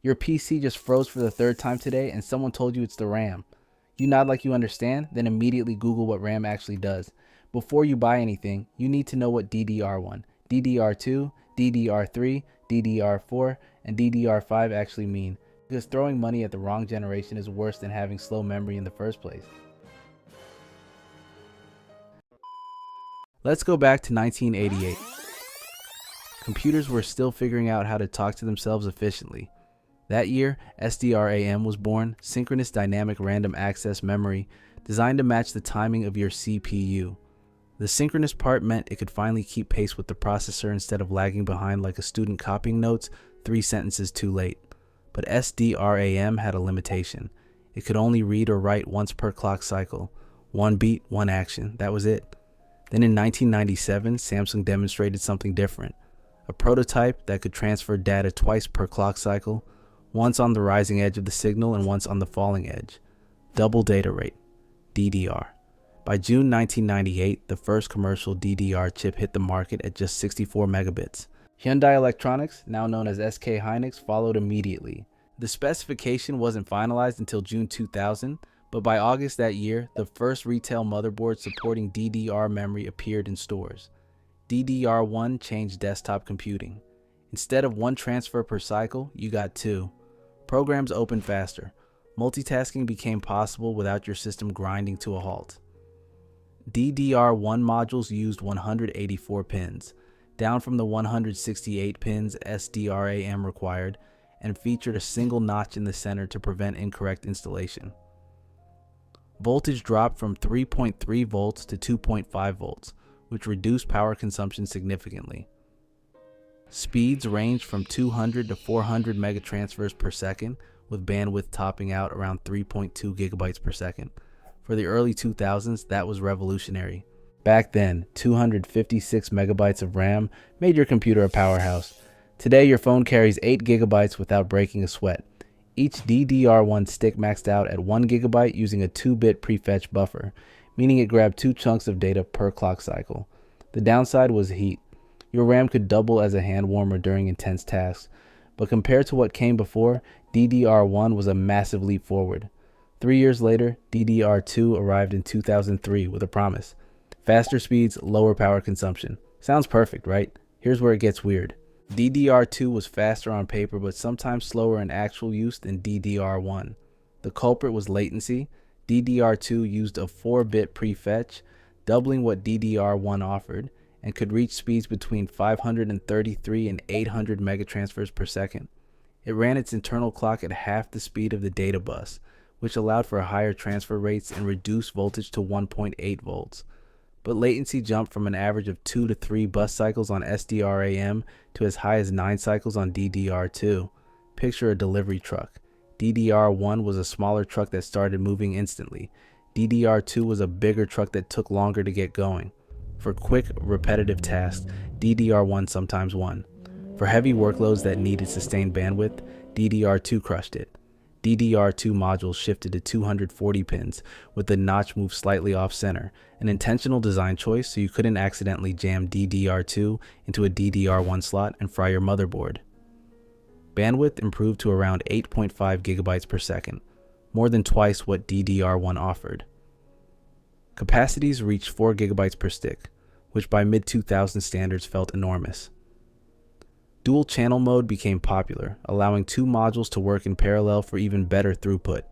Your PC just froze for the third time today and someone told you it's the RAM. You nod like you understand, then immediately Google what RAM actually does. Before you buy anything, you need to know what DDR1, DDR2, DDR3, DDR4, and DDR5 actually mean, because throwing money at the wrong generation is worse than having slow memory in the first place. Let's go back to 1988. Computers were still figuring out how to talk to themselves efficiently. That year, SDRAM was born, synchronous dynamic random access memory, designed to match the timing of your CPU. The synchronous part meant it could finally keep pace with the processor instead of lagging behind like a student copying notes 3 sentences too late. But SDRAM had a limitation. It could only read or write once per clock cycle. One beat, one action, that was it. Then in 1997, Samsung demonstrated something different. A prototype that could transfer data twice per clock cycle, once on the rising edge of the signal and once on the falling edge. Double data rate, DDR. By June 1998, the first commercial DDR chip hit the market at just 64 megabits. Hyundai Electronics, now known as SK Hynix, followed immediately. The specification wasn't finalized until June 2000, but by August that year, the first retail motherboard supporting DDR memory appeared in stores. DDR1 changed desktop computing. Instead of one transfer per cycle, you got two. Programs opened faster. Multitasking became possible without your system grinding to a halt. DDR1 modules used 184 pins, down from the 168 pins SDRAM required, and featured a single notch in the center to prevent incorrect installation. Voltage dropped from 3.3 volts to 2.5 volts, which reduced power consumption significantly. Speeds ranged from 200 to 400 megatransfers per second, with bandwidth topping out around 3.2 gigabytes per second. For the early 2000s, that was revolutionary. Back then, 256 megabytes of RAM made your computer a powerhouse. Today, your phone carries 8 gigabytes without breaking a sweat. Each DDR1 stick maxed out at 1 gigabyte using a 2-bit prefetch buffer, meaning it grabbed 2 chunks of data per clock cycle. The downside was heat. Your RAM could double as a hand warmer during intense tasks, but compared to what came before, DDR1 was a massive leap forward. 3 years later, DDR2 arrived in 2003 with a promise. Faster speeds, lower power consumption. Sounds perfect, right? Here's where it gets weird. DDR2 was faster on paper, but sometimes slower in actual use than DDR1. The culprit was latency. DDR2 used a 4-bit prefetch, doubling what DDR1 offered, and could reach speeds between 533 and 800 megatransfers per second. It ran its internal clock at half the speed of the data bus, which allowed for higher transfer rates and reduced voltage to 1.8 volts. But latency jumped from an average of 2 to 3 bus cycles on SDRAM to as high as 9 cycles on DDR2. Picture a delivery truck. DDR1 was a smaller truck that started moving instantly. DDR2 was a bigger truck that took longer to get going. For quick, repetitive tasks, DDR1 sometimes won. For heavy workloads that needed sustained bandwidth, DDR2 crushed it. DDR2 modules shifted to 240 pins, with the notch moved slightly off-center, an intentional design choice so you couldn't accidentally jam DDR2 into a DDR1 slot and fry your motherboard. Bandwidth improved to around 8.5 gigabytes per second, more than twice what DDR1 offered. Capacities reached 4 gigabytes per stick, which by mid-2000 standards felt enormous. Dual channel mode became popular, allowing 2 modules to work in parallel for even better throughput.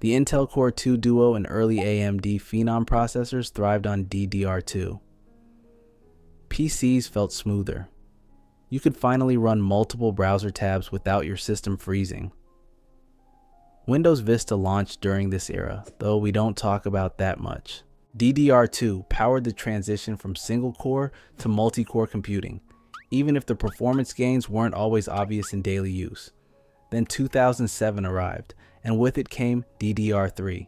The Intel Core 2 Duo and early AMD Phenom processors thrived on DDR2. PCs felt smoother. You could finally run multiple browser tabs without your system freezing. Windows Vista launched during this era, though we don't talk about that much. DDR2 powered the transition from single-core to multi-core computing, even if the performance gains weren't always obvious in daily use. Then 2007 arrived, and with it came DDR3,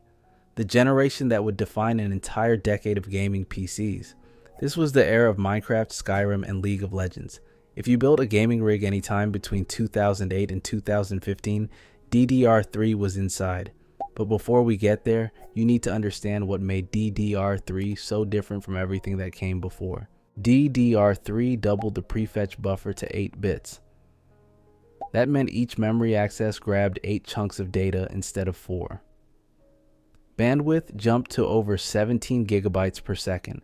the generation that would define an entire decade of gaming PCs. This was the era of Minecraft, Skyrim, and League of Legends. If you built a gaming rig anytime between 2008 and 2015, DDR3 was inside. But before we get there, you need to understand what made DDR3 so different from everything that came before. DDR3 doubled the prefetch buffer to 8 bits. That meant each memory access grabbed 8 chunks of data instead of 4. Bandwidth jumped to over 17 gigabytes per second.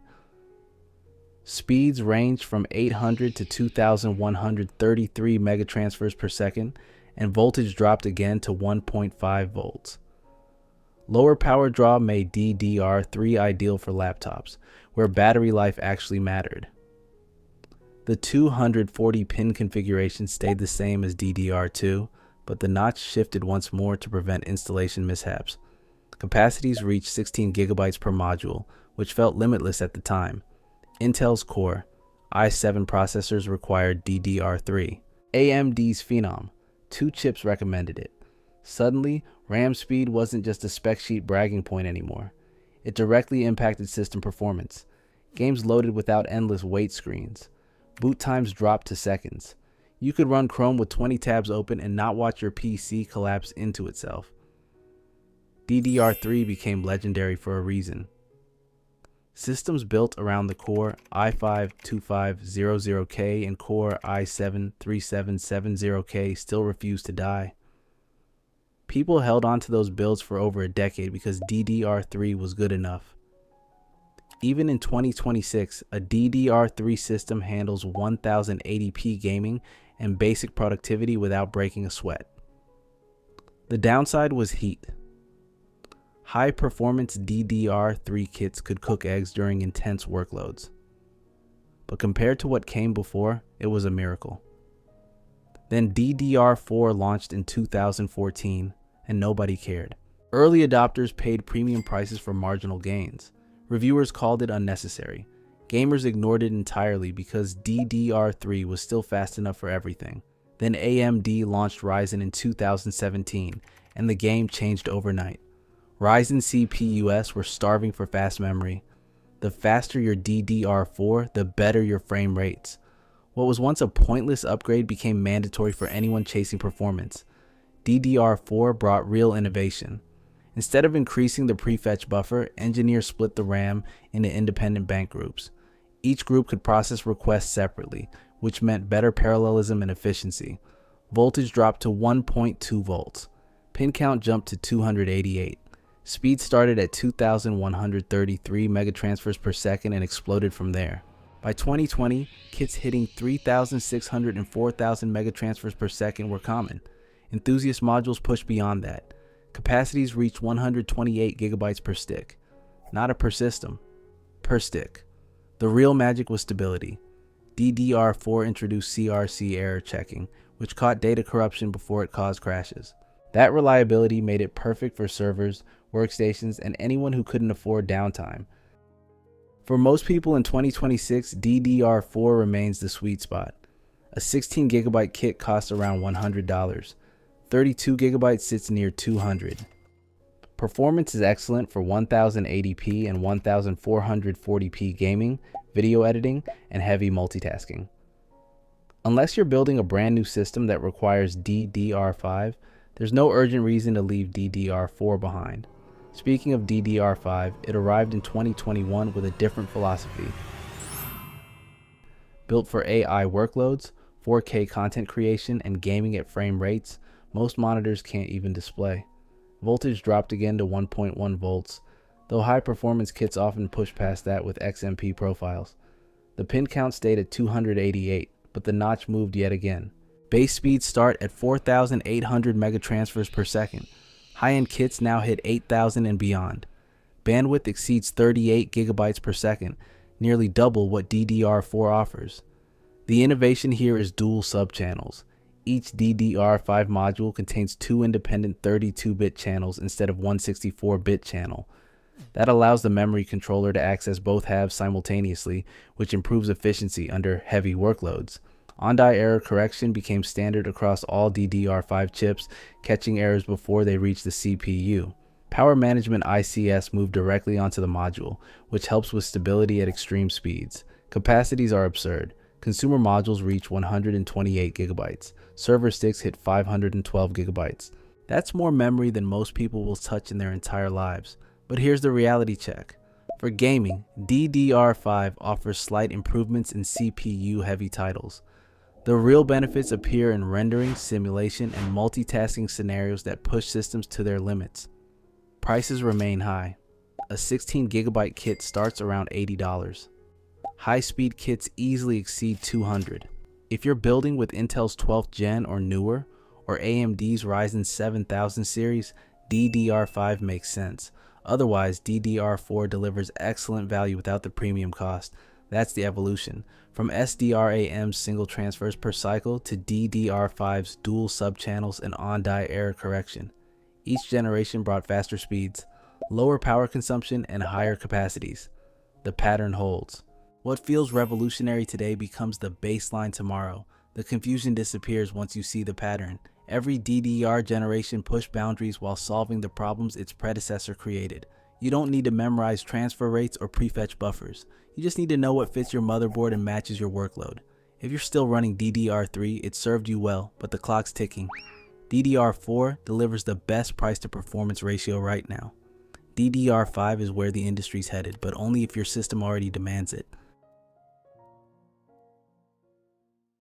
Speeds ranged from 800 to 2,133 megatransfers per second, and voltage dropped again to 1.5 volts. Lower power draw made DDR3 ideal for laptops, where battery life actually mattered. The 240-pin configuration stayed the same as DDR2, but the notch shifted once more to prevent installation mishaps. Capacities reached 16 gigabytes per module, which felt limitless at the time. Intel's Core i7 processors required DDR3. AMD's Phenom, 2 chips recommended it. Suddenly, RAM speed wasn't just a spec sheet bragging point anymore. It directly impacted system performance. Games loaded without endless wait screens. Boot times dropped to seconds. You could run Chrome with 20 tabs open and not watch your PC collapse into itself. DDR3 became legendary for a reason. Systems built around the Core i5-2500K and Core i7-3770K still refuse to die. People held on to those builds for over a decade because DDR3 was good enough. Even in 2026, a DDR3 system handles 1080p gaming and basic productivity without breaking a sweat. The downside was heat. High-performance DDR3 kits could cook eggs during intense workloads. But compared to what came before, it was a miracle. Then DDR4 launched in 2014, and nobody cared. Early adopters paid premium prices for marginal gains. Reviewers called it unnecessary. Gamers ignored it entirely because DDR3 was still fast enough for everything. Then AMD launched Ryzen in 2017, and the game changed overnight. Ryzen CPUs were starving for fast memory. The faster your DDR4, the better your frame rates. What was once a pointless upgrade became mandatory for anyone chasing performance. DDR4 brought real innovation. Instead of increasing the prefetch buffer, engineers split the RAM into independent bank groups. Each group could process requests separately, which meant better parallelism and efficiency. Voltage dropped to 1.2 volts. Pin count jumped to 288. Speed started at 2,133 megatransfers per second and exploded from there. By 2020, kits hitting 3,600 and 4,000 megatransfers per second were common. Enthusiast modules pushed beyond that. Capacities reached 128 gigabytes per stick. Not a per system, per stick. The real magic was stability. DDR4 introduced CRC error checking, which caught data corruption before it caused crashes. That reliability made it perfect for servers, workstations, and anyone who couldn't afford downtime. For most people in 2026, DDR4 remains the sweet spot. A 16 gigabyte kit costs around $100. 32 gigabytes sits near $200. Performance is excellent for 1080p and 1440p gaming, video editing, and heavy multitasking. Unless you're building a brand new system that requires DDR5, there's no urgent reason to leave DDR4 behind. Speaking of DDR5, it arrived in 2021 with a different philosophy. Built for AI workloads, 4K content creation, and gaming at frame rates most monitors can't even display. Voltage dropped again to 1.1 volts, though high-performance kits often push past that with XMP profiles. The pin count stayed at 288, but the notch moved yet again. Base speeds start at 4,800 megatransfers per second. High-end kits now hit 8,000 and beyond. Bandwidth exceeds 38 gigabytes per second, nearly double what DDR4 offers. The innovation here is dual subchannels. Each DDR5 module contains 2 independent 32-bit channels instead of one 64-bit channel. That allows the memory controller to access both halves simultaneously, which improves efficiency under heavy workloads. On-die error correction became standard across all DDR5 chips, catching errors before they reach the CPU. Power management ICS moved directly onto the module, which helps with stability at extreme speeds. Capacities are absurd. Consumer modules reach 128 gigabytes. Server sticks hit 512 gigabytes. That's more memory than most people will touch in their entire lives. But here's the reality check. For gaming, DDR5 offers slight improvements in CPU-heavy titles. The real benefits appear in rendering, simulation, and multitasking scenarios that push systems to their limits. Prices remain high. A 16GB kit starts around $80. High-speed kits easily exceed $200. If you're building with Intel's 12th gen or newer, or AMD's Ryzen 7000 series, DDR5 makes sense. Otherwise, DDR4 delivers excellent value without the premium cost. That's the evolution. From SDRAM's single transfers per cycle to DDR5's dual subchannels and on-die error correction. Each generation brought faster speeds, lower power consumption, and higher capacities. The pattern holds. What feels revolutionary today becomes the baseline tomorrow. The confusion disappears once you see the pattern. Every DDR generation pushed boundaries while solving the problems its predecessor created. You don't need to memorize transfer rates or prefetch buffers. You just need to know what fits your motherboard and matches your workload. If you're still running DDR3, it served you well, but the clock's ticking. DDR4 delivers the best price to performance ratio right now. DDR5 is where the industry's headed, but only if your system already demands it.